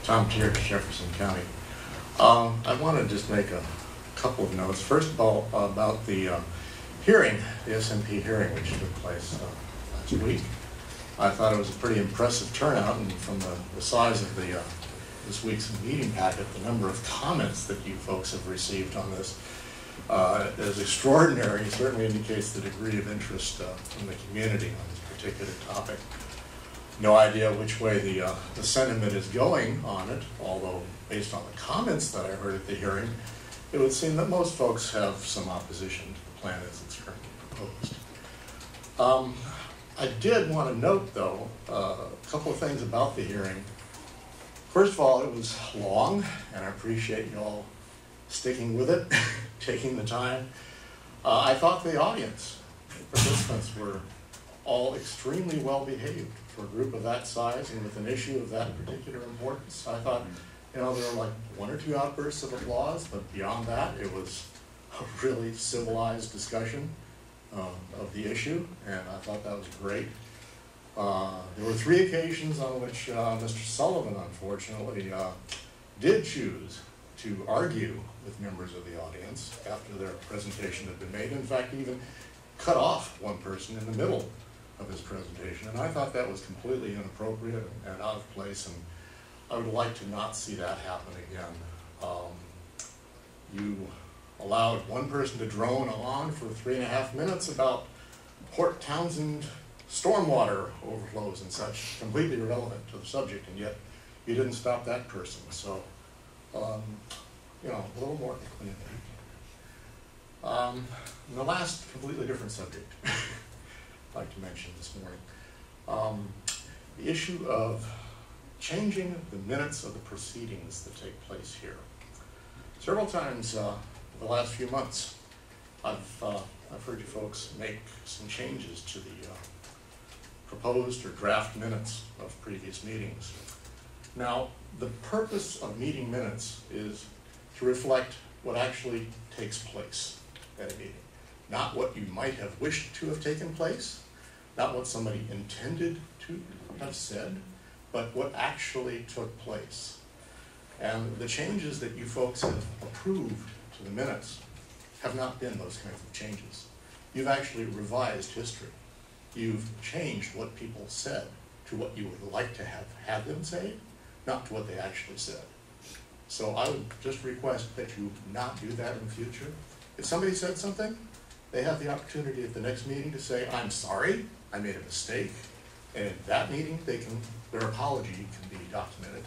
Tom Thiersch, Jefferson County. I want to just make a couple of notes. First of all, about the hearing, the SMP hearing, which took place last week. I thought it was a pretty impressive turnout, and from the size of this week's meeting packet, the number of comments that you folks have received on this is extraordinary. It certainly indicates the degree of interest from the community on this particular topic. No idea which way the sentiment is going on it, although based on the comments that I heard at the hearing, it would seem that most folks have some opposition to the plan as it's currently proposed. I did want to note, though, a couple of things about the hearing. First of all, it was long, and I appreciate you all sticking with it, taking the time. I thought the audience, participants, were all extremely well behaved for a group of that size and with an issue of that particular importance. I thought, there were like one or two outbursts of applause, but beyond that, it was a really civilized discussion of the issue, and I thought that was great. There were three occasions on which Mr. Sullivan, unfortunately, did choose to argue with members of the audience after their presentation had been made. In fact, he even cut off one person in the middle of his presentation, and I thought that was completely inappropriate and out of place, and I would like to not see that happen again. You allowed one person to drone on for 3.5 minutes about Port Townsend stormwater overflows and such, completely irrelevant to the subject, and yet you didn't stop that person. So, a little more equanimity. And the last completely different subject I'd like to mention this morning, the issue of changing the minutes of the proceedings that take place here. Several times the last few months, I've heard you folks make some changes to the proposed or draft minutes of previous meetings. Now, the purpose of meeting minutes is to reflect what actually takes place at a meeting, not what you might have wished to have taken place, not what somebody intended to have said, but what actually took place. And the changes that you folks have approved to the minutes have not been those kinds of changes. You've actually revised history. You've changed what people said to what you would like to have had them say, not to what they actually said. So I would just request that you not do that in the future. If somebody said something, they have the opportunity at the next meeting to say, I'm sorry, I made a mistake. And at that meeting, their apology can be documented.